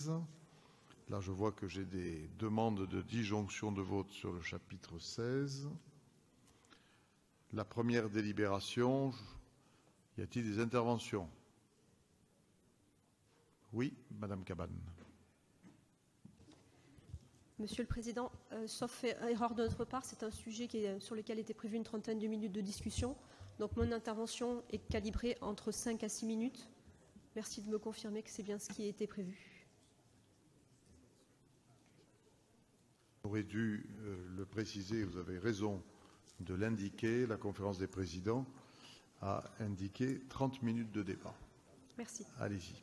16. Là, je vois que j'ai des demandes de disjonction de vote sur le chapitre 16. La première délibération, y a-t-il des interventions? Oui, Madame Cabane. Monsieur le Président, sauf erreur de notre part, c'est un sujet sur lequel était prévu une trentaine de minutes de discussion. Donc mon intervention est calibrée entre 5 à 6 minutes. Merci de me confirmer que c'est bien ce qui a été prévu. J'aurais dû le préciser, vous avez raison de l'indiquer. La conférence des présidents a indiqué 30 minutes de débat. Merci. Allez-y.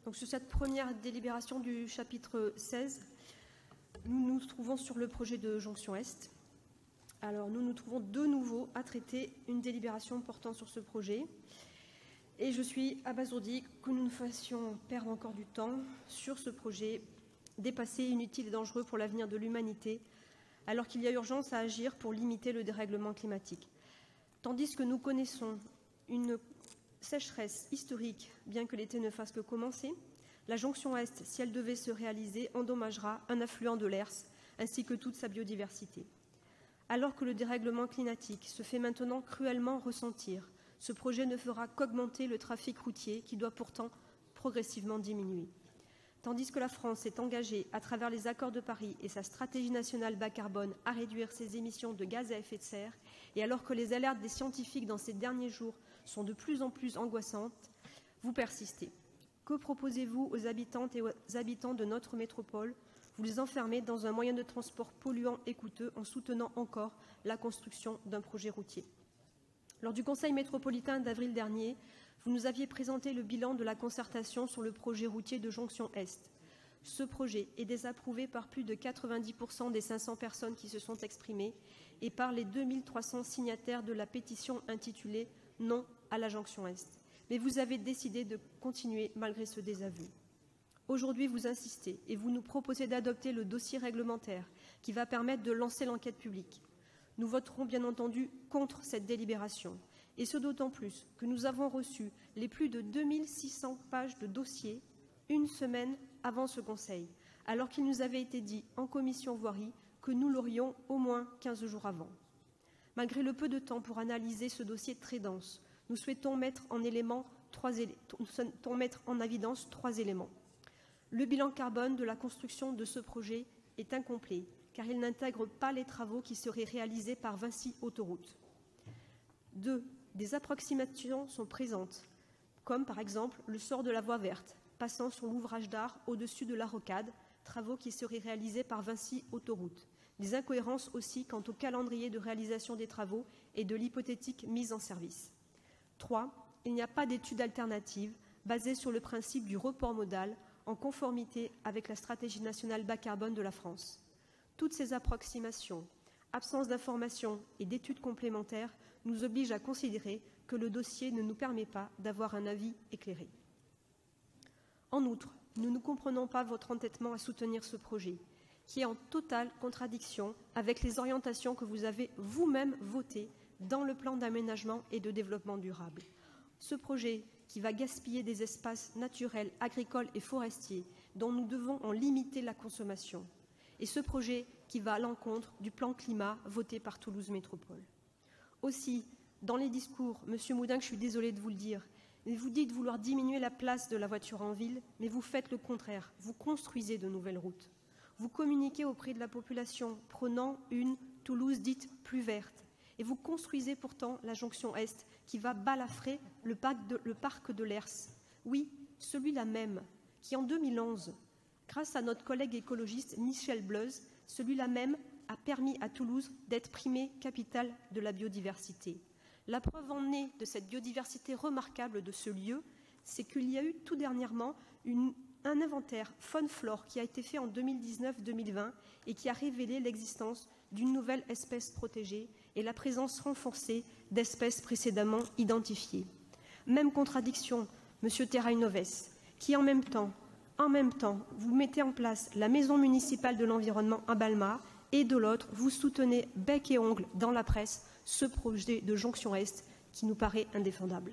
Donc sur cette première délibération du chapitre 16, nous nous trouvons sur le projet de jonction Est. Alors nous nous trouvons de nouveau à traiter une délibération portant sur ce projet. Et je suis abasourdie que nous nous fassions perdre encore du temps sur ce projet dépassé, inutile et dangereux pour l'avenir de l'humanité, alors qu'il y a urgence à agir pour limiter le dérèglement climatique. Tandis que nous connaissons une sécheresse historique, bien que l'été ne fasse que commencer, la jonction Est, si elle devait se réaliser, endommagera un affluent de l'Hers, ainsi que toute sa biodiversité. Alors que le dérèglement climatique se fait maintenant cruellement ressentir, ce projet ne fera qu'augmenter le trafic routier qui doit pourtant progressivement diminuer. Tandis que la France est engagée, à travers les accords de Paris et sa stratégie nationale bas carbone, à réduire ses émissions de gaz à effet de serre, et alors que les alertes des scientifiques dans ces derniers jours sont de plus en plus angoissantes, vous persistez. Que proposez-vous aux habitantes et aux habitants de notre métropole? Vous les enfermez dans un moyen de transport polluant et coûteux en soutenant encore la construction d'un projet routier. Lors du Conseil métropolitain d'avril dernier, vous nous aviez présenté le bilan de la concertation sur le projet routier de jonction Est. Ce projet est désapprouvé par plus de 90% des 500 personnes qui se sont exprimées et par les 2300 signataires de la pétition intitulée « Non à la jonction Est ». Mais vous avez décidé de continuer malgré ce désaveu. Aujourd'hui, vous insistez et vous nous proposez d'adopter le dossier réglementaire qui va permettre de lancer l'enquête publique. Nous voterons bien entendu contre cette délibération, et ce d'autant plus que nous avons reçu les plus de 2600 pages de dossier une semaine avant ce Conseil, alors qu'il nous avait été dit en commission voirie que nous l'aurions au moins 15 jours avant. Malgré le peu de temps pour analyser ce dossier très dense, nous souhaitons mettre en évidence 3 éléments. Le bilan carbone de la construction de ce projet est incomplet, car il n'intègre pas les travaux qui seraient réalisés par Vinci Autoroutes. 2. Des approximations sont présentes, comme par exemple le sort de la voie verte, passant sur l'ouvrage d'art au-dessus de la rocade, travaux qui seraient réalisés par Vinci Autoroutes. Des incohérences aussi quant au calendrier de réalisation des travaux et de l'hypothétique mise en service. 3. Il n'y a pas d'étude alternative basée sur le principe du report modal en conformité avec la stratégie nationale bas carbone de la France. Toutes ces approximations, absence d'informations et d'études complémentaires nous obligent à considérer que le dossier ne nous permet pas d'avoir un avis éclairé. En outre, nous ne comprenons pas votre entêtement à soutenir ce projet, qui est en totale contradiction avec les orientations que vous avez vous-même votées dans le plan d'aménagement et de développement durable. Ce projet qui va gaspiller des espaces naturels, agricoles et forestiers dont nous devons en limiter la consommation. Et ce projet qui va à l'encontre du plan climat voté par Toulouse Métropole. Aussi, dans les discours, Monsieur Moudin, je suis désolée de vous le dire, vous dites vouloir diminuer la place de la voiture en ville, mais vous faites le contraire. Vous construisez de nouvelles routes. Vous communiquez auprès de la population, prenant une Toulouse dite plus verte. Et vous construisez pourtant la jonction Est qui va balafrer le parc de l'Hers. Oui, celui-là même, qui en 2011, grâce à notre collègue écologiste Michel Bleuse, celui-là même a permis à Toulouse d'être primée capitale de la biodiversité. La preuve en est de cette biodiversité remarquable de ce lieu, c'est qu'il y a eu tout dernièrement un inventaire faune-flore qui a été fait en 2019-2020 et qui a révélé l'existence d'une nouvelle espèce protégée et la présence renforcée d'espèces précédemment identifiées. Même contradiction, Monsieur Terrainoves, qui en même temps, vous mettez en place la maison municipale de l'environnement à Balma et de l'autre, vous soutenez bec et ongle dans la presse ce projet de jonction Est qui nous paraît indéfendable.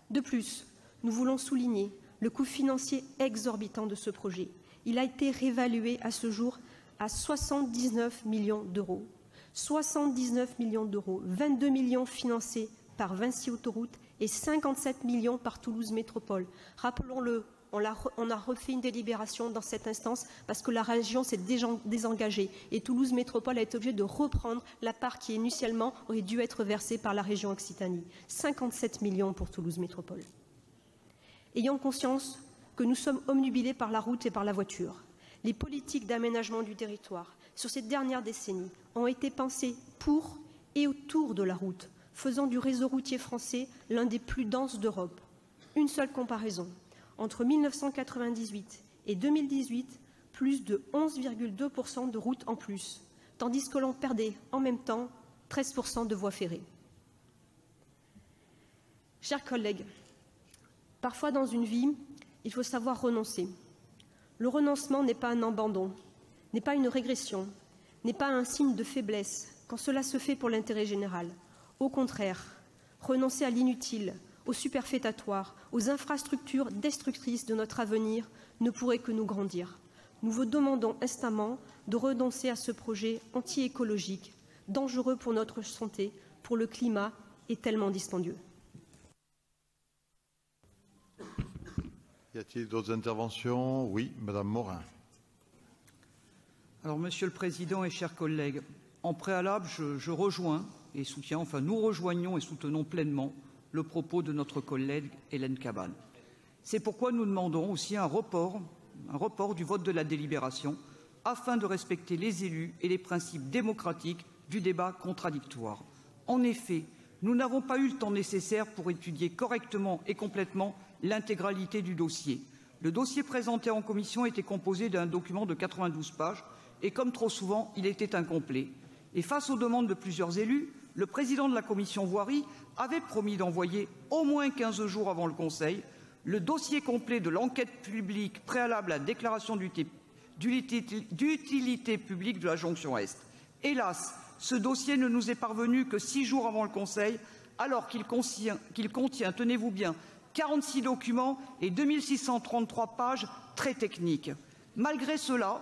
De plus, nous voulons souligner, le coût financier exorbitant de ce projet. Il a été réévalué à ce jour à 79 millions d'euros. 79 millions d'euros, 22 millions financés par Vinci Autoroutes et 57 millions par Toulouse Métropole. Rappelons-le, on a refait une délibération dans cette instance parce que la région s'est désengagée et Toulouse Métropole a été obligée de reprendre la part qui initialement aurait dû être versée par la région Occitanie. 57 millions pour Toulouse Métropole. Ayons conscience que nous sommes omnubilés par la route et par la voiture. Les politiques d'aménagement du territoire sur ces dernières décennies ont été pensées pour et autour de la route, faisant du réseau routier français l'un des plus denses d'Europe. Une seule comparaison. Entre 1998 et 2018, plus de 11,2% de routes en plus, tandis que l'on perdait en même temps 13% de voies ferrées. Chers collègues, parfois dans une vie, il faut savoir renoncer. Le renoncement n'est pas un abandon, n'est pas une régression, n'est pas un signe de faiblesse quand cela se fait pour l'intérêt général. Au contraire, renoncer à l'inutile, au superfétatoire, aux infrastructures destructrices de notre avenir ne pourrait que nous grandir. Nous vous demandons instamment de renoncer à ce projet anti-écologique, dangereux pour notre santé, pour le climat et tellement dispendieux. Y a-t-il d'autres interventions? Oui, Madame Morin. Alors, Monsieur le Président et chers collègues, en préalable, je rejoins et soutiens, enfin nous rejoignons et soutenons pleinement le propos de notre collègue Hélène Cabane. C'est pourquoi nous demandons aussi un report du vote de la délibération afin de respecter les élus et les principes démocratiques du débat contradictoire. En effet, nous n'avons pas eu le temps nécessaire pour étudier correctement et complètement l'intégralité du dossier. Le dossier présenté en commission était composé d'un document de 92 pages et, comme trop souvent, il était incomplet. Et face aux demandes de plusieurs élus, le président de la commission voirie avait promis d'envoyer au moins 15 jours avant le Conseil le dossier complet de l'enquête publique préalable à la déclaration d'utilité publique de la jonction Est. Hélas, ce dossier ne nous est parvenu que 6 jours avant le Conseil, alors qu'il contient, tenez-vous bien, 46 documents et 2633 pages très techniques. Malgré cela,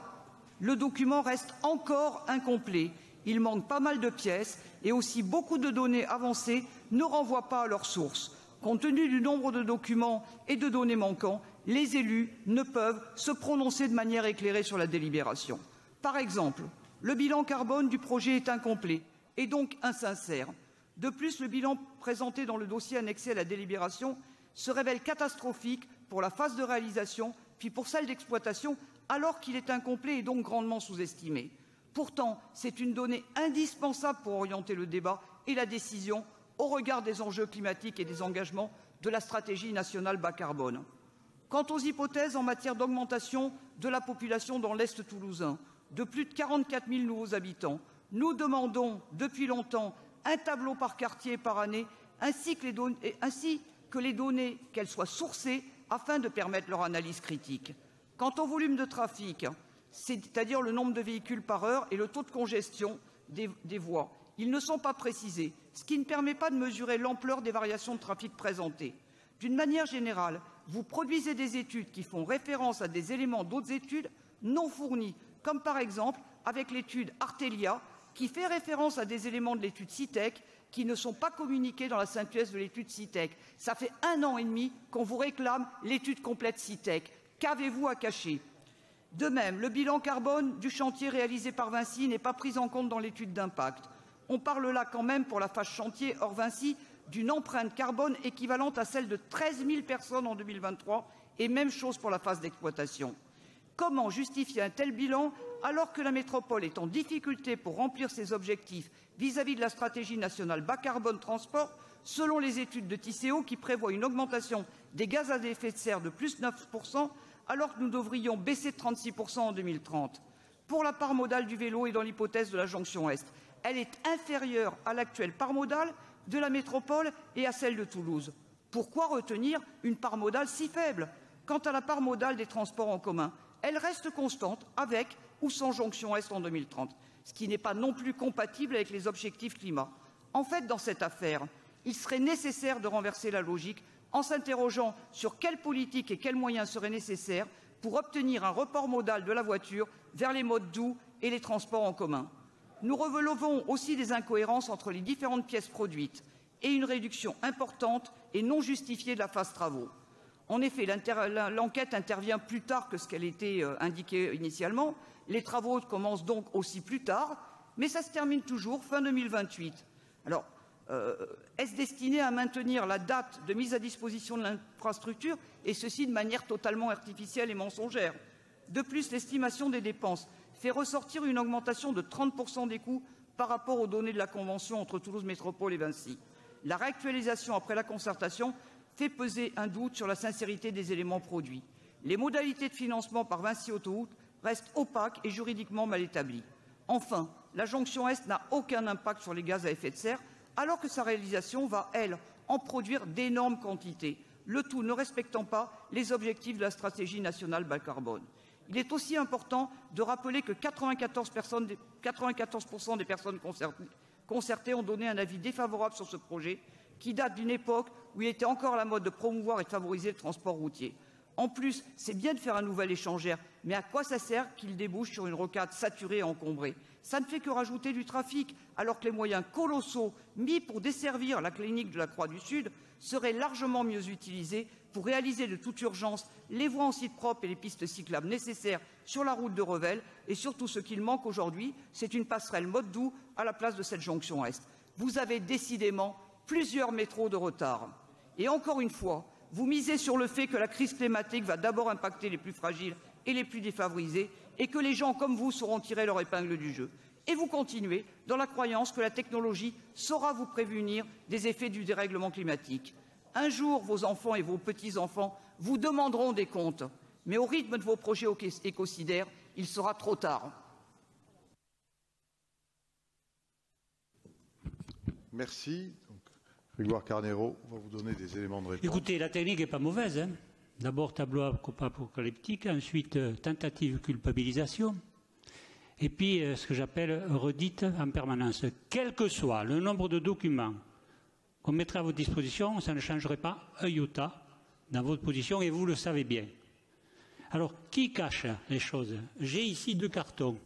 le document reste encore incomplet. Il manque pas mal de pièces et aussi beaucoup de données avancées ne renvoient pas à leur source. Compte tenu du nombre de documents et de données manquants, les élus ne peuvent se prononcer de manière éclairée sur la délibération. Par exemple, le bilan carbone du projet est incomplet et donc insincère. De plus, le bilan présenté dans le dossier annexé à la délibération se révèle catastrophique pour la phase de réalisation, puis pour celle d'exploitation, alors qu'il est incomplet et donc grandement sous-estimé. Pourtant, c'est une donnée indispensable pour orienter le débat et la décision au regard des enjeux climatiques et des engagements de la stratégie nationale bas carbone. Quant aux hypothèses en matière d'augmentation de la population dans l'Est toulousain, de plus de 44 000 nouveaux habitants, nous demandons depuis longtemps un tableau par quartier et par année, ainsi que les données, qu'elles soient sourcées, afin de permettre leur analyse critique. Quant au volume de trafic, c'est-à-dire le nombre de véhicules par heure et le taux de congestion des voies, ils ne sont pas précisés, ce qui ne permet pas de mesurer l'ampleur des variations de trafic présentées. D'une manière générale, vous produisez des études qui font référence à des éléments d'autres études non fournis, comme par exemple avec l'étude Artelia, qui fait référence à des éléments de l'étude CITEC qui ne sont pas communiqués dans la synthèse de l'étude CITEC. Ça fait 1 an et demi qu'on vous réclame l'étude complète CITEC. Qu'avez-vous à cacher? De même, le bilan carbone du chantier réalisé par Vinci n'est pas pris en compte dans l'étude d'impact. On parle là quand même, pour la phase chantier hors Vinci, d'une empreinte carbone équivalente à celle de 13 000 personnes en 2023, et même chose pour la phase d'exploitation. Comment justifier un tel bilan alors que la métropole est en difficulté pour remplir ses objectifs vis-à-vis de la stratégie nationale bas carbone transport, selon les études de Tisséo qui prévoient une augmentation des gaz à effet de serre de plus 9%, alors que nous devrions baisser de 36% en 2030. Pour la part modale du vélo et dans l'hypothèse de la jonction Est, elle est inférieure à l'actuelle part modale de la métropole et à celle de Toulouse. Pourquoi retenir une part modale si faible? Quant à la part modale des transports en commun, elle reste constante avec ou sans jonction Est en 2030, ce qui n'est pas non plus compatible avec les objectifs climat. En fait, dans cette affaire, il serait nécessaire de renverser la logique en s'interrogeant sur quelle politique et quels moyens seraient nécessaires pour obtenir un report modal de la voiture vers les modes doux et les transports en commun. Nous relevons aussi des incohérences entre les différentes pièces produites et une réduction importante et non justifiée de la phase travaux. En effet, l'enquête intervient plus tard que ce qu'elle était indiquée initialement. Les travaux commencent donc aussi plus tard, mais ça se termine toujours fin 2028. Alors, est-ce destiné à maintenir la date de mise à disposition de l'infrastructure, et ceci de manière totalement artificielle et mensongère? De plus, l'estimation des dépenses fait ressortir une augmentation de 30% des coûts par rapport aux données de la convention entre Toulouse Métropole et Vinci. La réactualisation après la concertation fait peser un doute sur la sincérité des éléments produits. Les modalités de financement par Vinci Autoroute restent opaques et juridiquement mal établies. Enfin, la jonction Est n'a aucun impact sur les gaz à effet de serre, alors que sa réalisation va, elle, en produire d'énormes quantités, le tout ne respectant pas les objectifs de la stratégie nationale bas carbone. Il est aussi important de rappeler que 94% des personnes concertées ont donné un avis défavorable sur ce projet, qui date d'une époque où il était encore à la mode de promouvoir et de favoriser le transport routier. En plus, c'est bien de faire un nouvel échangeur, mais à quoi ça sert qu'il débouche sur une rocade saturée et encombrée? Ça ne fait que rajouter du trafic, alors que les moyens colossaux mis pour desservir la clinique de la Croix-du-Sud seraient largement mieux utilisés pour réaliser de toute urgence les voies en site propre et les pistes cyclables nécessaires sur la route de Revel. Et surtout, ce qu'il manque aujourd'hui, c'est une passerelle mode doux à la place de cette jonction Est. Vous avez décidément plusieurs métros de retard. Et encore une fois, vous misez sur le fait que la crise climatique va d'abord impacter les plus fragiles et les plus défavorisés, et que les gens comme vous sauront tirer leur épingle du jeu. Et vous continuez dans la croyance que la technologie saura vous prémunir des effets du dérèglement climatique. Un jour, vos enfants et vos petits-enfants vous demanderont des comptes, mais au rythme de vos projets écocidaires, il sera trop tard. Merci. Grégoire Carnero va vous donner des éléments de réponse. Écoutez, la technique n'est pas mauvaise. Hein. D'abord, tableau apocalyptique, ensuite, tentative culpabilisation, et puis ce que j'appelle redite en permanence. Quel que soit le nombre de documents qu'on mettrait à votre disposition, ça ne changerait pas un iota dans votre position, et vous le savez bien. Alors, qui cache les choses? J'ai ici 2 cartons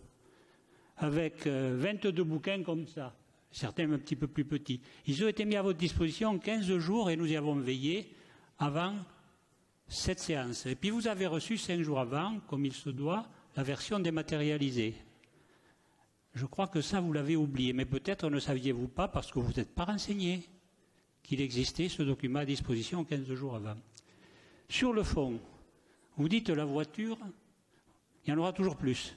avec 22 bouquins comme ça. Certains un petit peu plus petits. Ils ont été mis à votre disposition 15 jours et nous y avons veillé avant cette séance. Et puis vous avez reçu 5 jours avant, comme il se doit, la version dématérialisée. Je crois que ça, vous l'avez oublié, mais peut-être ne saviez-vous pas, parce que vous n'êtes pas renseigné, qu'il existait ce document à disposition 15 jours avant. Sur le fond, vous dites la voiture, il y en aura toujours plus.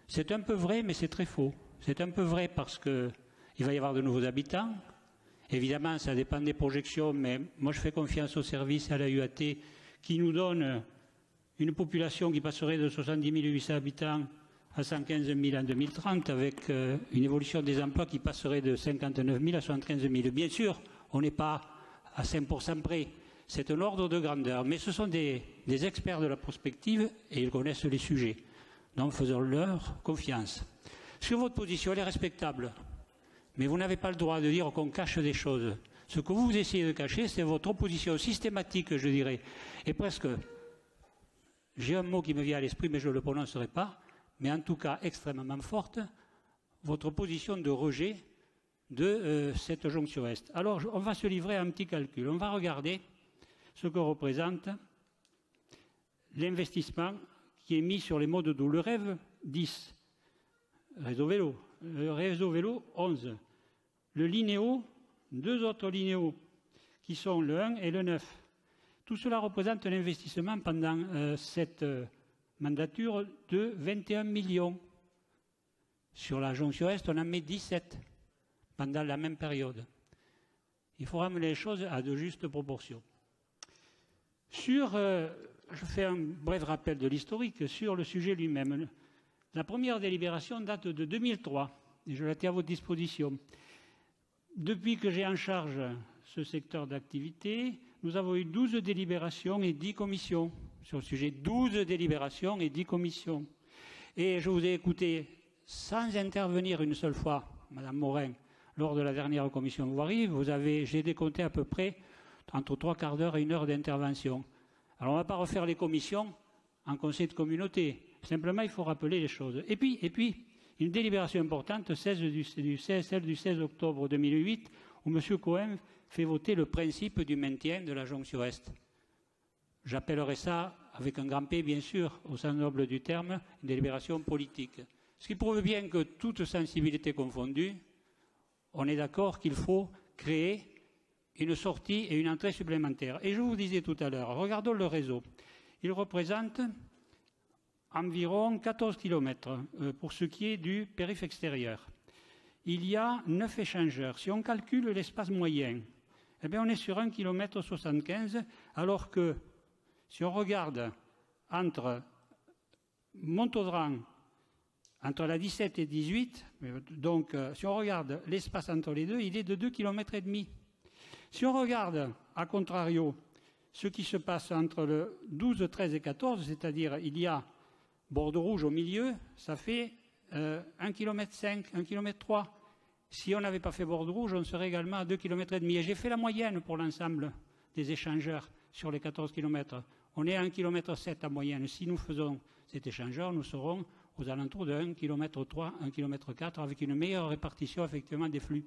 C'est un peu vrai, mais c'est très faux. C'est un peu vrai parce qu'il va y avoir de nouveaux habitants. Évidemment, ça dépend des projections, mais moi je fais confiance au service, à la UAT, qui nous donne une population qui passerait de 70 800 habitants à 115 000 en 2030, avec une évolution des emplois qui passerait de 59 000 à 75 000. Bien sûr, on n'est pas à 5% près. C'est un ordre de grandeur, mais ce sont des experts de la prospective et ils connaissent les sujets. Donc faisons-leur confiance. Sur votre position, elle est respectable. Mais vous n'avez pas le droit de dire qu'on cache des choses. Ce que vous essayez de cacher, c'est votre opposition systématique, je dirais. Et presque, j'ai un mot qui me vient à l'esprit, mais je ne le prononcerai pas, mais en tout cas extrêmement forte, votre position de rejet de cette jonction Est. Alors, on va se livrer à un petit calcul. On va regarder ce que représente l'investissement qui est mis sur les modes doux. Le rêve 10. Réseau vélo. Le réseau vélo, 11. Le Linéo, 2 autres Linéos, qui sont le 1 et le 9. Tout cela représente un investissement pendant cette mandature de 21 millions. Sur la jonction Est, on en met 17 pendant la même période. Il faut ramener les choses à de justes proportions. Je fais un bref rappel de l'historique sur le sujet lui-même. La première délibération date de 2003 et je la tiens à votre disposition. Depuis que j'ai en charge ce secteur d'activité, nous avons eu 12 délibérations et 10 commissions sur le sujet. 12 délibérations et 10 commissions. Et je vous ai écouté sans intervenir une seule fois, Madame Morin, lors de la dernière commission voirie. J'ai décompté à peu près entre 3/4 d'heure et 1 heure d'intervention. Alors on ne va pas refaire les commissions en conseil de communauté. Simplement, il faut rappeler les choses. Et puis une délibération importante, celle du 16 octobre 2008, où M. Cohen fait voter le principe du maintien de la jonction Est. J'appellerai ça, avec un grand P bien sûr, au sens noble du terme, une délibération politique. Ce qui prouve bien que, toute sensibilité confondue, on est d'accord qu'il faut créer une sortie et une entrée supplémentaire. Et je vous disais tout à l'heure, regardons le réseau. Il représente environ 14 km pour ce qui est du périph' extérieur. Il y a 9 échangeurs. Si on calcule l'espace moyen, eh bien on est sur 1,75 km, alors que si on regarde entre Montaudran, entre la 17 et 18, donc si on regarde l'espace entre les deux, il est de 2,5 km. Si on regarde, à contrario, ce qui se passe entre le 12, 13 et 14, c'est-à-dire il y a Bordeaux Rouge au milieu, ça fait 1,5 km, 1,3 km. Si on n'avait pas fait Bordeaux Rouge, on serait également à 2,5 km. Et j'ai fait la moyenne pour l'ensemble des échangeurs sur les 14 km. On est à 1,7 km en moyenne. Si nous faisons cet échangeur, nous serons aux alentours de 1,3 km, 1,4 km, avec une meilleure répartition effectivement des flux.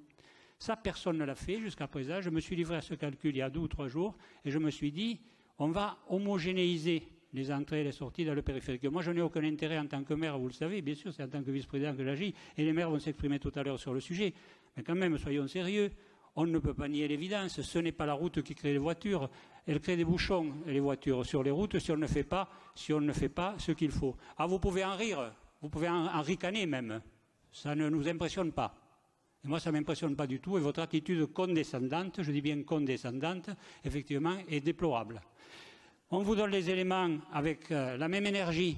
Ça, personne ne l'a fait jusqu'à présent. Je me suis livré à ce calcul il y a 2 ou 3 jours et je me suis dit, on va homogénéiser les entrées et les sorties dans le périphérique. Moi, je n'ai aucun intérêt en tant que maire, vous le savez, bien sûr, c'est en tant que vice-président que j'agis, et les maires vont s'exprimer tout à l'heure sur le sujet. Mais quand même, soyons sérieux, on ne peut pas nier l'évidence, ce n'est pas la route qui crée les voitures, elle crée des bouchons, les voitures, sur les routes, si on ne fait pas ce qu'il faut. Ah, vous pouvez en rire, vous pouvez en ricaner même, ça ne nous impressionne pas. Et moi, ça ne m'impressionne pas du tout, et votre attitude condescendante, je dis bien condescendante, effectivement, est déplorable. On vous donne les éléments avec la même énergie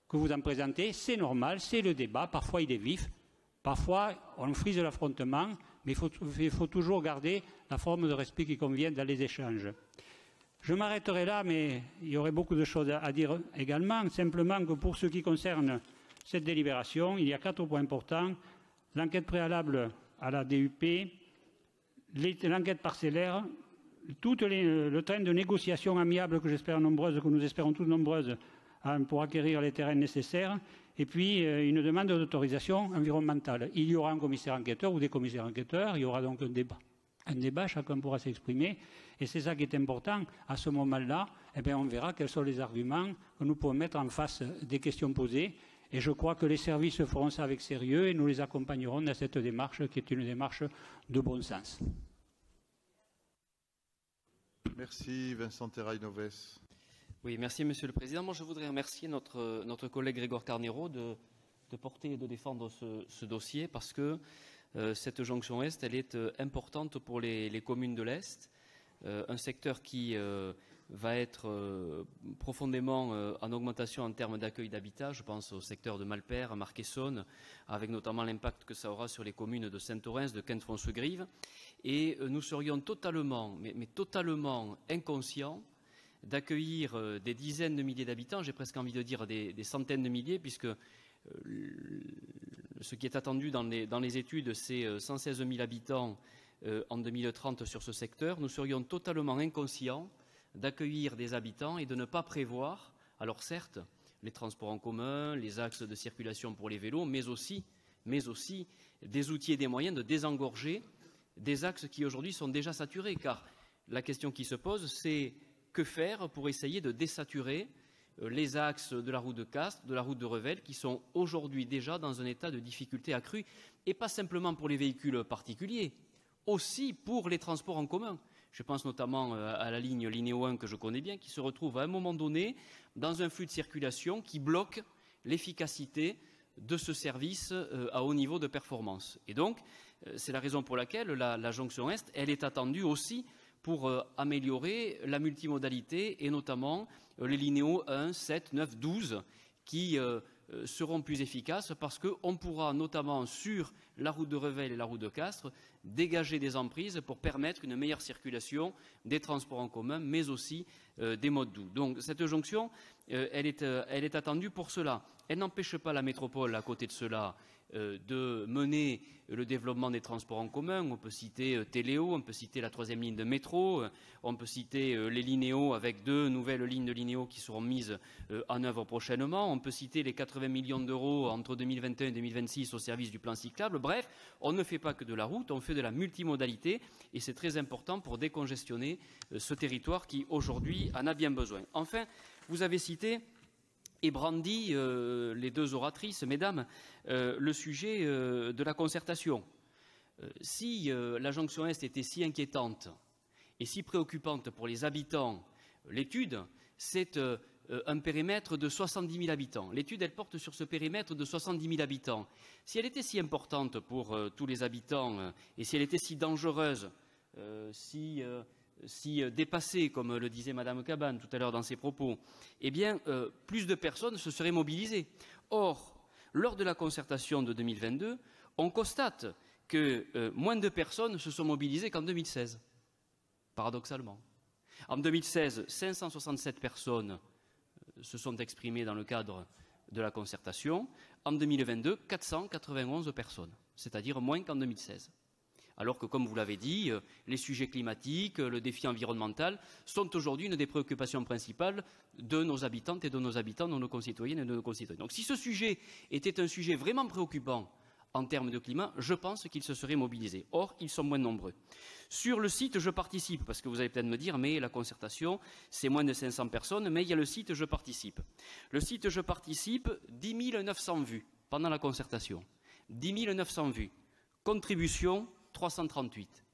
que vous en présentez, c'est normal, c'est le débat, parfois il est vif, parfois on frise l'affrontement, mais il faut toujours garder la forme de respect qui convient dans les échanges. Je m'arrêterai là, mais il y aurait beaucoup de choses à dire également, simplement que pour ce qui concerne cette délibération, il y a 4 points importants. L'enquête préalable à la DUP, l'enquête parcellaire, tout le train de négociations amiables que j'espère nombreuses, que nous espérons toutes nombreuses pour acquérir les terrains nécessaires, et puis une demande d'autorisation environnementale. Il y aura un commissaire enquêteur ou des commissaires enquêteurs, il y aura donc un débat, chacun pourra s'exprimer, et c'est ça qui est important. À ce moment-là, eh bien, on verra quels sont les arguments que nous pouvons mettre en face des questions posées. Et je crois que les services feront ça avec sérieux et nous les accompagnerons dans cette démarche qui est une démarche de bon sens. Merci Vincent Terrail-Noves. Oui, merci Monsieur le Président. Moi, je voudrais remercier notre collègue Grégoire Tarnero de porter et de défendre ce dossier parce que cette jonction Est, elle est importante pour les communes de l'Est, un secteur qui va être profondément en augmentation en termes d'accueil d'habitat. Je pense au secteur de Malper, Marquessonne, avec notamment l'impact que ça aura sur les communes de Saint-Orens, de Quinte-François-Grive. Et nous serions totalement, mais totalement inconscients d'accueillir des dizaines de milliers d'habitants, j'ai presque envie de dire des centaines de milliers, puisque ce qui est attendu dans les études, c'est 116 000 habitants en 2030 sur ce secteur. Nous serions totalement inconscients d'accueillir des habitants et de ne pas prévoir, alors certes, les transports en commun, les axes de circulation pour les vélos, mais aussi des outils et des moyens de désengorger des axes qui aujourd'hui sont déjà saturés. Car la question qui se pose, c'est que faire pour essayer de désaturer les axes de la route de Castres, de la route de Revel, qui sont aujourd'hui déjà dans un état de difficulté accrue, et pas simplement pour les véhicules particuliers, aussi pour les transports en commun. Je pense notamment à la ligne Linéo 1 que je connais bien, qui se retrouve à un moment donné dans un flux de circulation qui bloque l'efficacité de ce service à haut niveau de performance. Et donc, c'est la raison pour laquelle la jonction Est, elle est attendue aussi pour améliorer la multimodalité et notamment les linéos 1, 7, 9, 12 qui seront plus efficaces parce qu'on pourra notamment sur la route de Revel et la route de Castres dégager des emprises pour permettre une meilleure circulation des transports en commun mais aussi des modes doux. Donc cette jonction, elle est attendue pour cela. Elle n'empêche pas la métropole, à côté de cela, de mener le développement des transports en commun. On peut citer Téléo, on peut citer la 3e ligne de métro, on peut citer les Linéos avec 2 nouvelles lignes de Linéo qui seront mises en œuvre prochainement. On peut citer les 80 millions d'euros entre 2021 et 2026 au service du plan cyclable. Bref, on ne fait pas que de la route, on fait de la multimodalité et c'est très important pour décongestionner ce territoire qui aujourd'hui en a bien besoin. Enfin, vous avez cité et brandi, les 2 oratrices, mesdames, le sujet de la concertation. Si la jonction Est était si inquiétante et si préoccupante pour les habitants, l'étude, c'est un périmètre de 70 000 habitants. L'étude, elle porte sur ce périmètre de 70 000 habitants. Si elle était si importante pour tous les habitants et si elle était si dangereuse, si dépassée, comme le disait Madame Cabane tout à l'heure dans ses propos, eh bien, plus de personnes se seraient mobilisées. Or, lors de la concertation de 2022, on constate que moins de personnes se sont mobilisées qu'en 2016, paradoxalement. En 2016, 567 personnes se sont exprimées dans le cadre de la concertation. En 2022, 491 personnes, c'est-à-dire moins qu'en 2016. Alors que, comme vous l'avez dit, les sujets climatiques, le défi environnemental sont aujourd'hui une des préoccupations principales de nos habitantes et de nos habitants, de nos concitoyennes et de nos concitoyens. Donc si ce sujet était un sujet vraiment préoccupant en termes de climat, je pense qu'ils se seraient mobilisés. Or, ils sont moins nombreux. Sur le site, je participe, parce que vous allez peut-être me dire, mais la concertation, c'est moins de 500 personnes, mais il y a le site, je participe. Le site, je participe, 10 900 vues pendant la concertation. 10 900 vues. Contribution 338.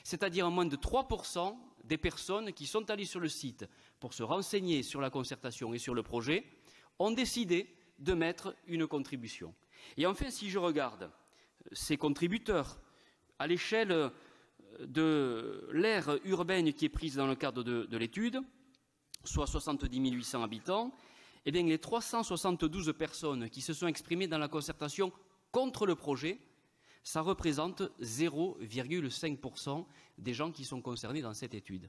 C'est-à-dire moins de 3% des personnes qui sont allées sur le site pour se renseigner sur la concertation et sur le projet ont décidé de mettre une contribution. Et enfin, si je regarde ces contributeurs à l'échelle de l'aire urbaine qui est prise dans le cadre de l'étude, soit 70 800 habitants, eh bien, les 372 personnes qui se sont exprimées dans la concertation contre le projet, ça représente 0,5% des gens qui sont concernés dans cette étude.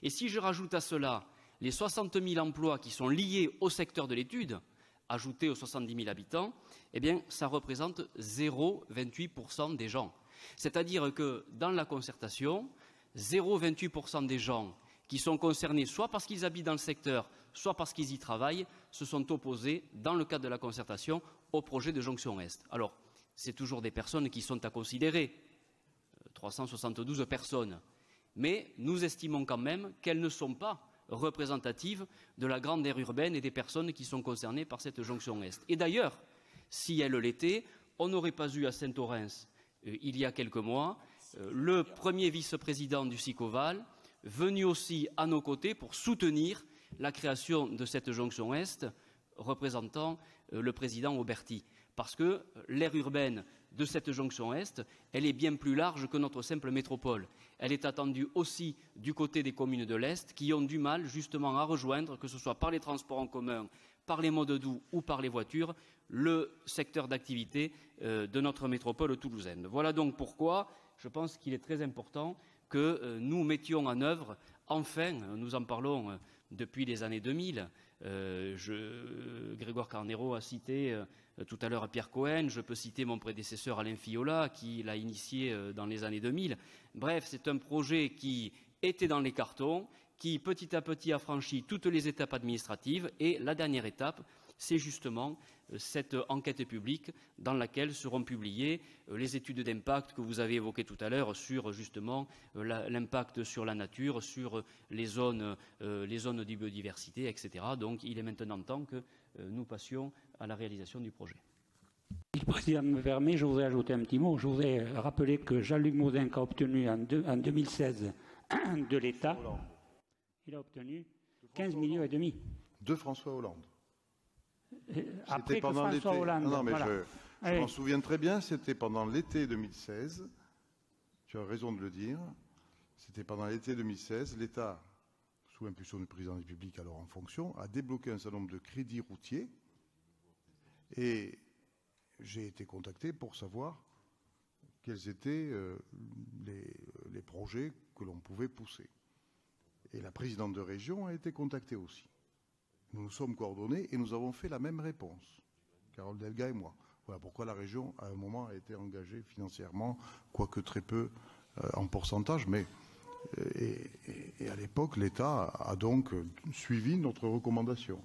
Et si je rajoute à cela les 60 000 emplois qui sont liés au secteur de l'étude, ajoutés aux 70 000 habitants, eh bien, ça représente 0,28% des gens. C'est-à-dire que dans la concertation, 0,28% des gens qui sont concernés soit parce qu'ils habitent dans le secteur, soit parce qu'ils y travaillent, se sont opposés, dans le cadre de la concertation, au projet de jonction Est. Alors, c'est toujours des personnes qui sont à considérer, 372 personnes. Mais nous estimons quand même qu'elles ne sont pas représentatives de la grande aire urbaine et des personnes qui sont concernées par cette jonction Est. Et d'ailleurs, si elles l'étaient, on n'aurait pas eu à Saint-Orens, il y a quelques mois, le premier vice-président du SICOVAL, venu aussi à nos côtés pour soutenir la création de cette jonction Est, représentant le président Auberti. Parce que l'aire urbaine de cette jonction Est, elle est bien plus large que notre simple métropole. Elle est attendue aussi du côté des communes de l'Est qui ont du mal justement à rejoindre, que ce soit par les transports en commun, par les modes doux ou par les voitures, le secteur d'activité de notre métropole toulousaine. Voilà donc pourquoi je pense qu'il est très important que nous mettions en œuvre, enfin, nous en parlons depuis les années 2000, Grégoire Carnero a cité tout à l'heure Pierre Cohen, je peux citer mon prédécesseur Alain Fiola qui l'a initié dans les années 2000. Bref, c'est un projet qui était dans les cartons, qui petit à petit a franchi toutes les étapes administratives et la dernière étape, c'est justement cette enquête publique dans laquelle seront publiées les études d'impact que vous avez évoquées tout à l'heure sur justement l'impact sur la nature, sur les zones de biodiversité, etc. Donc il est maintenant temps que nous passions à la réalisation du projet. Si le Président me permet, je voudrais ajouter un petit mot. Je voudrais rappeler que Jean-Luc Moudin a obtenu en 2016 de l'État, il a obtenu 15,5 millions. De François Hollande. Après que François Hollande... Non, mais voilà. je m'en souviens très bien, c'était pendant l'été 2016, tu as raison de le dire, c'était pendant l'été 2016, l'État, sous l'impulsion du Président de la République, alors en fonction, a débloqué un certain nombre de crédits routiers et j'ai été contacté pour savoir quels étaient les projets que l'on pouvait pousser. Et la présidente de région a été contactée aussi. Nous nous sommes coordonnés et nous avons fait la même réponse, Carole Delga et moi. Voilà pourquoi la région, à un moment, a été engagée financièrement, quoique très peu en pourcentage, mais et à l'époque, l'État a donc suivi notre recommandation.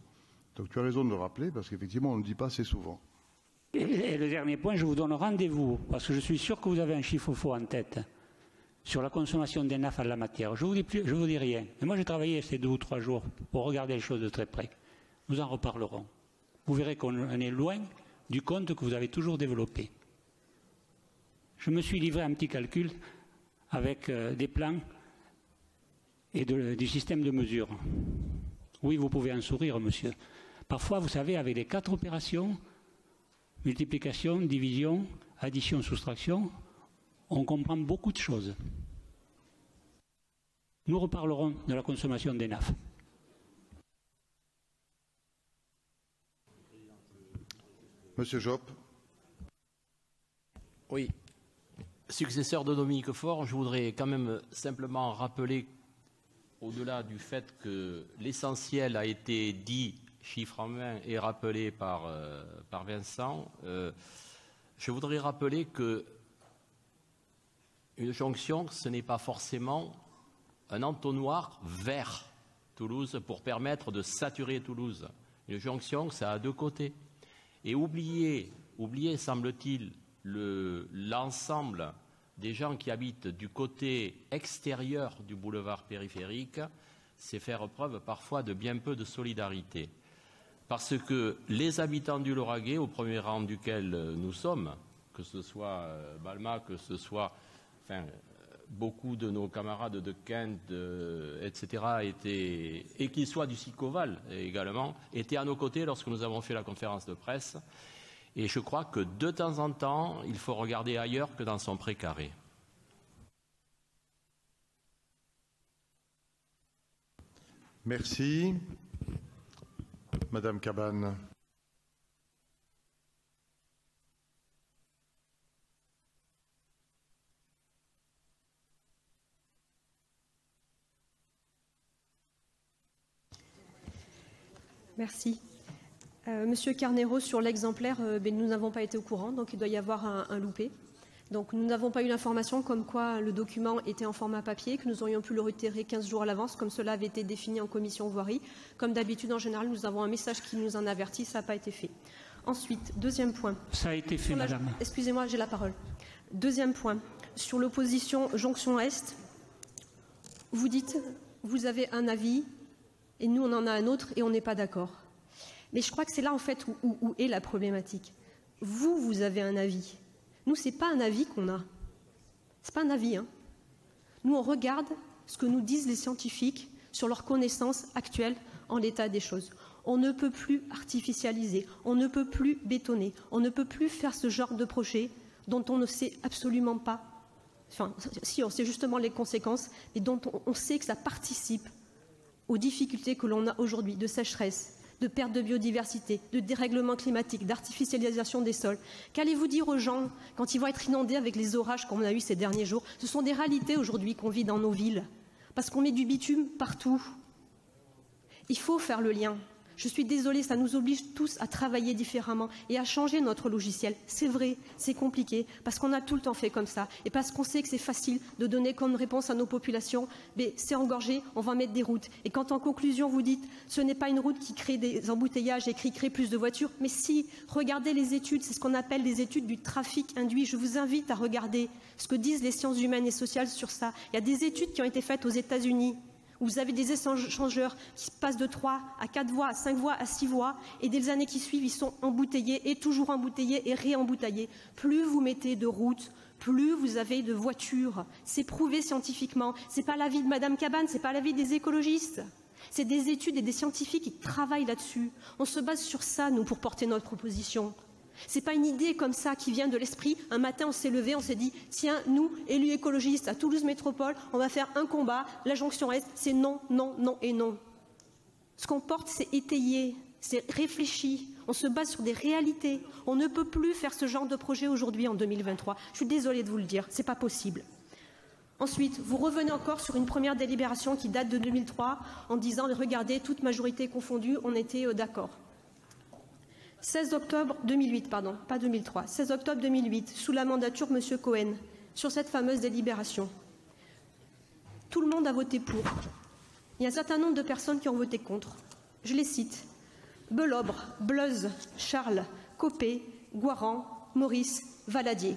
Donc tu as raison de le rappeler, parce qu'effectivement, on ne le dit pas assez souvent. Et le dernier point, je vous donne rendez-vous, parce que je suis sûr que vous avez un chiffre faux en tête, sur la consommation d'ENAF en la matière. Je vous dis rien. Et moi, j'ai travaillé ces 2 ou 3 jours pour regarder les choses de très près. Nous en reparlerons. Vous verrez qu'on est loin du compte que vous avez toujours développé. Je me suis livré à un petit calcul avec des plans et du système de mesure. Oui, vous pouvez en sourire, monsieur. Parfois, vous savez, avec les 4 opérations, multiplication, division, addition, soustraction, on comprend beaucoup de choses. Nous reparlerons de la consommation d'ENAF. Monsieur Joppe. Oui. Successeur de Dominique Faure, je voudrais quand même simplement rappeler, au-delà du fait que l'essentiel a été dit, chiffre en main, et rappelé par Vincent, je voudrais rappeler que une jonction, ce n'est pas forcément un entonnoir vers Toulouse pour permettre de saturer Toulouse. Une jonction, ça a 2 côtés. Et oublier, semble-t-il, l'ensemble des gens qui habitent du côté extérieur du boulevard périphérique, c'est faire preuve parfois de bien peu de solidarité. Parce que les habitants du Lauragais, au premier rang duquel nous sommes, que ce soit Balma, que ce soit beaucoup de nos camarades de Kent, etc., et qu'ils soient du Sicoval également, étaient à nos côtés lorsque nous avons fait la conférence de presse. Et je crois que de temps en temps, il faut regarder ailleurs que dans son précaré. Merci. Madame Cabane. Merci. Monsieur Carnero, sur l'exemplaire, nous n'avons pas été au courant, donc il doit y avoir un loupé. Donc nous n'avons pas eu l'information comme quoi le document était en format papier, que nous aurions pu le retirer 15 jours à l'avance, comme cela avait été défini en commission voirie. Comme d'habitude, en général, nous avons un message qui nous en avertit, ça n'a pas été fait. Ensuite, deuxième point. Ça a été fait, madame. Excusez-moi, j'ai la parole. Deuxième point, sur l'opposition Jonction-Est, vous dites, vous avez un avis, et nous, on en a un autre, et on n'est pas d'accord. Mais je crois que c'est là, en fait, où est la problématique. Vous avez un avis. Nous, ce n'est pas un avis qu'on a. Ce n'est pas un avis. Hein. Nous, on regarde ce que nous disent les scientifiques sur leurs connaissances actuelles en l'état des choses. On ne peut plus artificialiser, on ne peut plus bétonner, on ne peut plus faire ce genre de projet dont on ne sait absolument pas, enfin, si on sait justement les conséquences, mais dont on sait que ça participe aux difficultés que l'on a aujourd'hui de sécheresse, de perte de biodiversité, de dérèglement climatique, d'artificialisation des sols. Qu'allez-vous dire aux gens quand ils vont être inondés avec les orages qu'on a eu ces derniers jours? Ce sont des réalités aujourd'hui qu'on vit dans nos villes, parce qu'on met du bitume partout. Il faut faire le lien. Je suis désolée, ça nous oblige tous à travailler différemment et à changer notre logiciel. C'est vrai, c'est compliqué, parce qu'on a tout le temps fait comme ça, et parce qu'on sait que c'est facile de donner comme réponse à nos populations, mais c'est engorgé, on va mettre des routes. Et quand en conclusion vous dites, ce n'est pas une route qui crée des embouteillages et qui crée plus de voitures, mais si, regardez les études, c'est ce qu'on appelle les études du trafic induit. Je vous invite à regarder ce que disent les sciences humaines et sociales sur ça. Il y a des études qui ont été faites aux États-Unis, où vous avez des échangeurs qui passent de 3 à 4 voies, à 5 voies, à 6 voies, et dès les années qui suivent, ils sont embouteillés, et toujours embouteillés, et réembouteillés. Plus vous mettez de routes, plus vous avez de voitures. C'est prouvé scientifiquement. Ce n'est pas l'avis de Madame Cabane, ce n'est pas l'avis des écologistes. C'est des études et des scientifiques qui travaillent là-dessus. On se base sur ça, nous, pour porter notre proposition. Ce n'est pas une idée comme ça qui vient de l'esprit. Un matin, on s'est levé, on s'est dit, tiens, nous, élus écologistes à Toulouse Métropole, on va faire un combat. La jonction Est, c'est non, non, non et non. Ce qu'on porte, c'est étayé, c'est réfléchi. On se base sur des réalités. On ne peut plus faire ce genre de projet aujourd'hui en 2023. Je suis désolée de vous le dire, ce n'est pas possible. Ensuite, vous revenez encore sur une première délibération qui date de 2003 en disant « Regardez, toute majorité confondue, on était d'accord ». 16 octobre 2008, pardon, pas 2003, 16 octobre 2008, sous la mandature de M. Cohen, sur cette fameuse délibération. Tout le monde a voté pour. Il y a un certain nombre de personnes qui ont voté contre. Je les cite. Belobre, Bleuze, Charles, Copé, Guaran, Maurice, Valadier.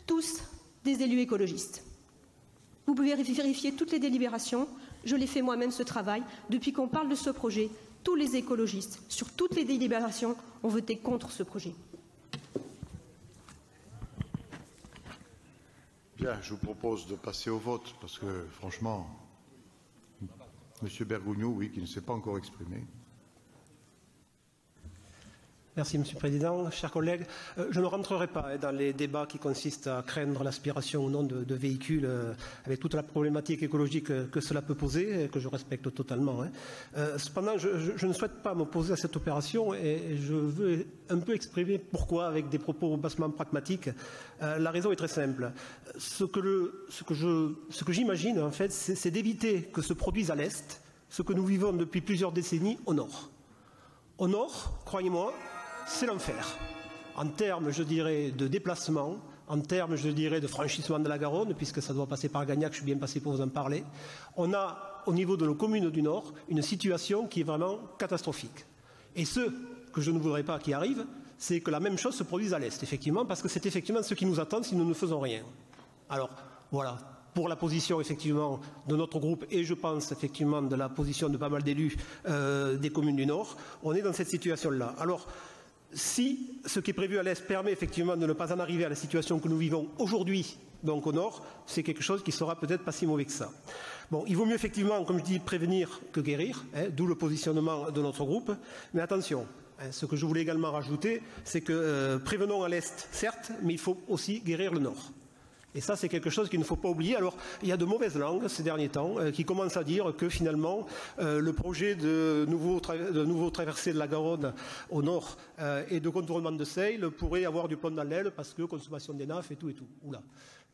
Tous des élus écologistes. Vous pouvez vérifier toutes les délibérations. Je l'ai fait moi-même ce travail. Depuis qu'on parle de ce projet, tous les écologistes, sur toutes les délibérations, ont voté contre ce projet. Bien, je vous propose de passer au vote, parce que franchement, M. Bergogneau, oui, qui ne s'est pas encore exprimé. Merci, Monsieur le Président. Chers collègues, je ne rentrerai pas dans les débats qui consistent à craindre l'aspiration ou non de véhicules avec toute la problématique écologique que cela peut poser, que je respecte totalement. Cependant, je ne souhaite pas m'opposer à cette opération et je veux un peu exprimer pourquoi avec des propos bassement pragmatiques. La raison est très simple. Ce que j'imagine, en fait, c'est d'éviter que se produise à l'Est ce que nous vivons depuis plusieurs décennies au Nord. Au Nord, croyez-moi, c'est l'enfer. En termes, je dirais, de déplacement, en termes, je dirais, de franchissement de la Garonne, puisque ça doit passer par Gagnac, je suis bien passé pour vous en parler, on a, au niveau de nos communes du Nord, une situation qui est vraiment catastrophique. Et ce que je ne voudrais pas qu'il arrive, c'est que la même chose se produise à l'Est, effectivement, parce que c'est effectivement ce qui nous attend si nous ne faisons rien. Alors, voilà. Pour la position effectivement de notre groupe et je pense effectivement de la position de pas mal d'élus des communes du Nord, on est dans cette situation-là. Alors, si ce qui est prévu à l'Est permet effectivement de ne pas en arriver à la situation que nous vivons aujourd'hui, donc au Nord, c'est quelque chose qui sera peut-être pas si mauvais que ça. Bon, il vaut mieux effectivement, comme je dis, prévenir que guérir, d'où le positionnement de notre groupe. Mais attention, ce que je voulais également rajouter, c'est que prévenons à l'Est, certes, mais il faut aussi guérir le Nord. Et ça, c'est quelque chose qu'il ne faut pas oublier. Alors, il y a de mauvaises langues ces derniers temps qui commencent à dire que finalement, le projet de nouveau traversée de la Garonne au nord et de contournement de Seille pourrait avoir du plomb dans l'aile parce que consommation d'ENAF et tout et tout. Oula.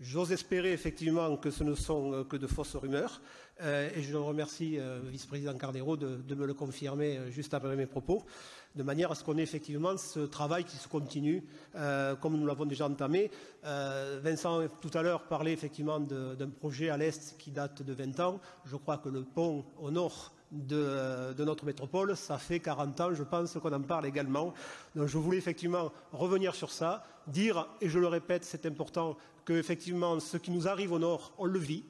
J'ose espérer effectivement que ce ne sont que de fausses rumeurs et je remercie le vice-président Cardero de me le confirmer juste après mes propos, de manière à ce qu'on ait effectivement ce travail qui se continue comme nous l'avons déjà entamé. Vincent tout à l'heure parlait effectivement d'un projet à l'Est qui date de 20 ans. Je crois que le pont au nord de notre métropole, ça fait 40 ans, je pense qu'on en parle également. Donc je voulais effectivement revenir sur ça, dire, et je le répète, c'est important, que effectivement ce qui nous arrive au nord, on le vit.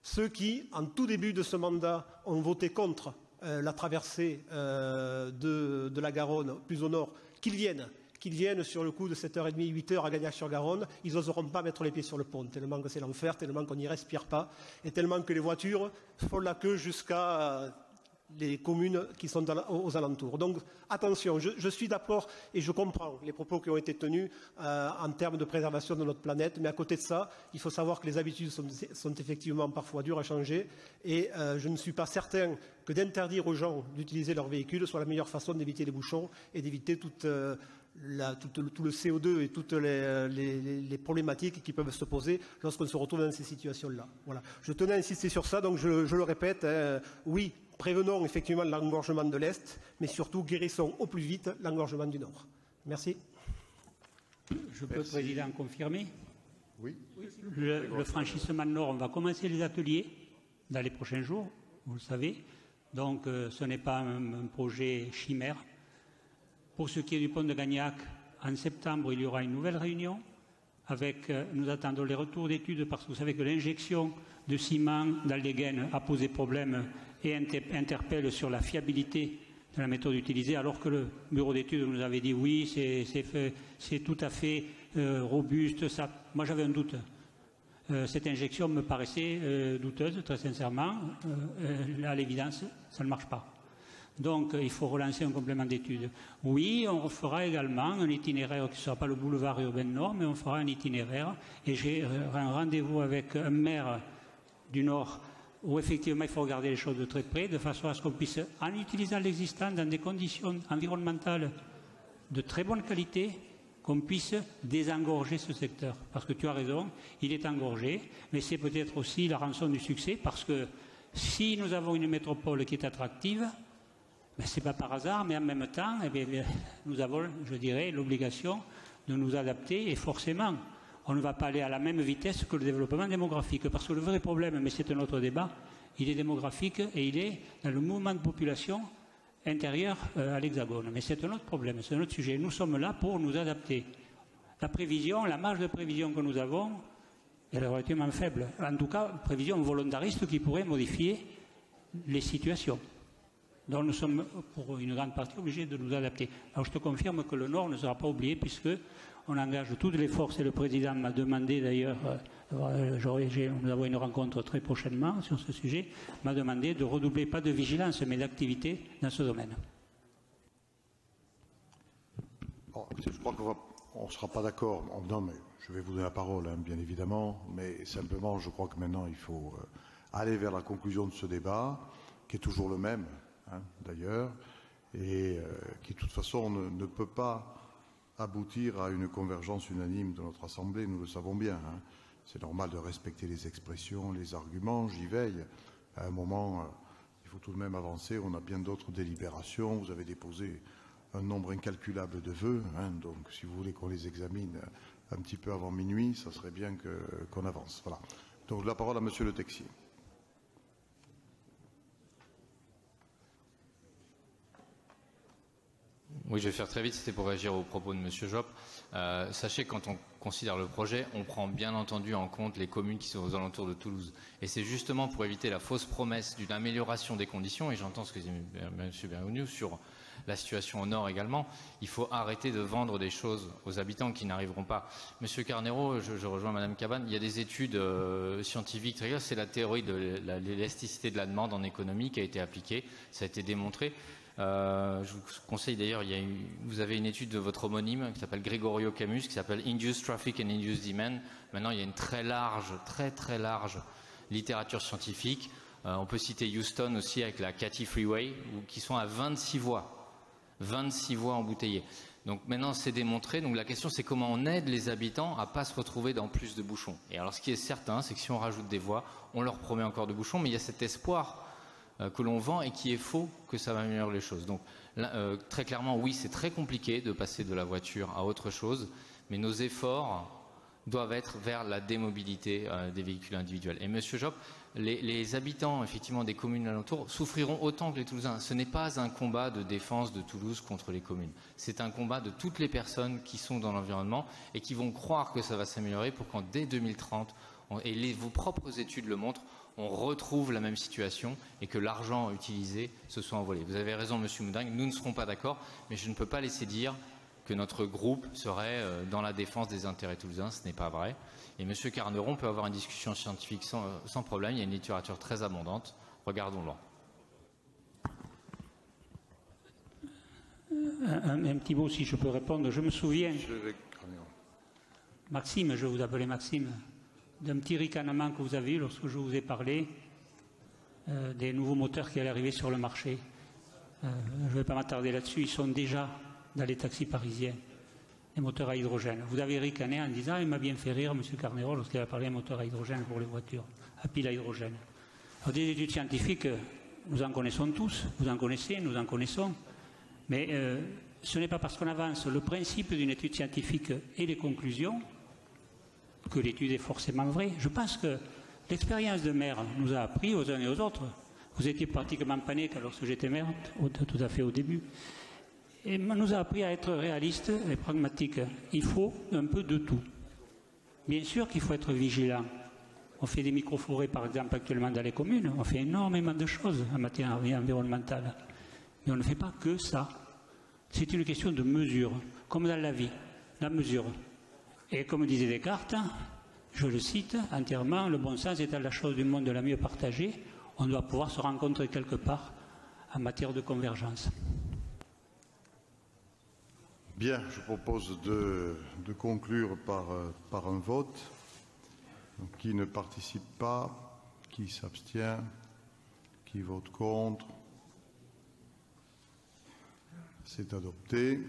Ceux qui, en tout début de ce mandat, ont voté contre la traversée de la Garonne, plus au nord, qu'ils viennent sur le coup de 7h30, 8h à Gagnac-sur-Garonne, ils n'oseront pas mettre les pieds sur le pont, tellement que c'est l'enfer, tellement qu'on n'y respire pas, et tellement que les voitures font la queue jusqu'à les communes qui sont aux alentours. Donc attention, je suis d'accord et je comprends les propos qui ont été tenus en termes de préservation de notre planète, mais à côté de ça, il faut savoir que les habitudes sont effectivement parfois dures à changer et je ne suis pas certain que d'interdire aux gens d'utiliser leur véhicule soit la meilleure façon d'éviter les bouchons et d'éviter tout le CO2 et toutes les problématiques qui peuvent se poser lorsqu'on se retrouve dans ces situations-là. Voilà. Je tenais à insister sur ça, donc je le répète, oui, prévenons effectivement l'engorgement de l'Est, mais surtout guérissons au plus vite l'engorgement du Nord. Merci. Je peux, Président, confirmer? Oui. Le franchissement Nord, on va commencer les ateliers dans les prochains jours, vous le savez. Donc ce n'est pas un projet chimère. Pour ce qui est du pont de Gagnac, en septembre, il y aura une nouvelle réunion. Nous attendons les retours d'études parce que vous savez que l'injection de ciment dans les gaines a posé problème et interpelle sur la fiabilité de la méthode utilisée, alors que le bureau d'études nous avait dit oui, c'est tout à fait robuste. Ça. Moi, j'avais un doute. Cette injection me paraissait douteuse, très sincèrement. À l'évidence, ça ne marche pas. Donc, il faut relancer un complément d'études. Oui, on fera également un itinéraire qui ne sera pas le boulevard urbain nord, mais on fera un itinéraire. Et j'ai un rendez-vous avec un maire du Nord où effectivement il faut regarder les choses de très près, de façon à ce qu'on puisse, en utilisant l'existant dans des conditions environnementales de très bonne qualité, qu'on puisse désengorger ce secteur. Parce que tu as raison, il est engorgé, mais c'est peut-être aussi la rançon du succès, parce que si nous avons une métropole qui est attractive, ben, ce n'est pas par hasard, mais en même temps, eh bien, nous avons, je dirais, l'obligation de nous adapter, et forcément, on ne va pas aller à la même vitesse que le développement démographique, parce que le vrai problème, mais c'est un autre débat, il est démographique et il est dans le mouvement de population intérieur à l'Hexagone. Mais c'est un autre problème, c'est un autre sujet. Nous sommes là pour nous adapter. La prévision, la marge de prévision que nous avons, elle est relativement faible. En tout cas, prévision volontariste qui pourrait modifier les situations. Donc nous sommes, pour une grande partie, obligés de nous adapter. Alors je te confirme que le Nord ne sera pas oublié, puisque on engage toutes les forces, et le Président m'a demandé d'ailleurs, nous avons une rencontre très prochainement sur ce sujet, m'a demandé de redoubler, pas de vigilance, mais d'activité dans ce domaine. Bon, je crois qu'on ne sera pas d'accord. Non, mais je vais vous donner la parole, hein, bien évidemment, mais simplement, je crois que maintenant, il faut aller vers la conclusion de ce débat, qui est toujours le même, hein, d'ailleurs, et qui, de toute façon, ne peut pas aboutir à une convergence unanime de notre Assemblée, nous le savons bien. Hein. C'est normal de respecter les expressions, les arguments, j'y veille. À un moment, il faut tout de même avancer, on a bien d'autres délibérations, vous avez déposé un nombre incalculable de vœux, hein, donc si vous voulez qu'on les examine un petit peu avant minuit, ça serait bien qu'on avance. Voilà. Donc la parole à Monsieur Le Texier. Oui, je vais faire très vite, c'était pour réagir aux propos de M. Job. Sachez que quand on considère le projet, on prend bien entendu en compte les communes qui sont aux alentours de Toulouse. Et c'est justement pour éviter la fausse promesse d'une amélioration des conditions, et j'entends ce que dit M. Bergogneau sur la situation au nord également, il faut arrêter de vendre des choses aux habitants qui n'arriveront pas. M. Carnero, je rejoins Mme Cabane, il y a des études scientifiques très claires, c'est la théorie de l'élasticité de la demande en économie qui a été appliquée, ça a été démontré. Je vous conseille d'ailleurs, vous avez une étude de votre homonyme qui s'appelle Gregorio Camus, qui s'appelle Induced Traffic and Induced Demand. Maintenant, il y a une très large littérature scientifique. On peut citer Houston aussi avec la Cathy Freeway, qui sont à 26 voies embouteillées. Donc maintenant, c'est démontré. Donc la question, c'est comment on aide les habitants à ne pas se retrouver dans plus de bouchons. Et alors, ce qui est certain, c'est que si on rajoute des voies, on leur promet encore de bouchons, mais il y a cet espoir que l'on vend et qui est faux, que ça va améliorer les choses. Donc très clairement, oui, c'est très compliqué de passer de la voiture à autre chose, mais nos efforts doivent être vers la démobilité des véhicules individuels. Et Monsieur Job, les habitants effectivement des communes alentours souffriront autant que les Toulousains. Ce n'est pas un combat de défense de Toulouse contre les communes. C'est un combat de toutes les personnes qui sont dans l'environnement et qui vont croire que ça va s'améliorer pour qu'en dès 2030, vos propres études le montrent, on retrouve la même situation et que l'argent utilisé se soit envolé. Vous avez raison, Monsieur Moudingue, nous ne serons pas d'accord, mais je ne peux pas laisser dire que notre groupe serait dans la défense des intérêts toulousains, ce n'est pas vrai. Et Monsieur Carneron peut avoir une discussion scientifique sans problème, il y a une littérature très abondante, regardons-la. Un petit mot si je peux répondre, je me souviens, Maxime, je vous appelais Maxime, d'un petit ricanement que vous avez eu lorsque je vous ai parlé des nouveaux moteurs qui allaient arriver sur le marché. Je ne vais pas m'attarder là-dessus, ils sont déjà dans les taxis parisiens, les moteurs à hydrogène. Vous avez ricané en disant, il m'a bien fait rire, M. Carnero, lorsqu'il a parlé d'un moteur à hydrogène pour les voitures, à pile à hydrogène. Alors, des études scientifiques, nous en connaissons tous, vous en connaissez, nous en connaissons, mais ce n'est pas parce qu'on avance le principe d'une étude scientifique et les conclusions que l'étude est forcément vraie. Je pense que l'expérience de maire nous a appris aux uns et aux autres. Vous étiez pratiquement pané lorsque j'étais maire, tout à fait au début. Et nous a appris à être réaliste et pragmatique. Il faut un peu de tout. Bien sûr qu'il faut être vigilant. On fait des micro-forêts, par exemple, actuellement dans les communes. On fait énormément de choses en matière environnementale. Mais on ne fait pas que ça. C'est une question de mesure, comme dans la vie. La mesure. Et comme disait Descartes, je le cite entièrement, le bon sens étant la chose du monde la mieux partagée, on doit pouvoir se rencontrer quelque part en matière de convergence. Bien, je propose de conclure par un vote. Donc, qui ne participe pas, qui s'abstient, qui vote contre, c'est adopté.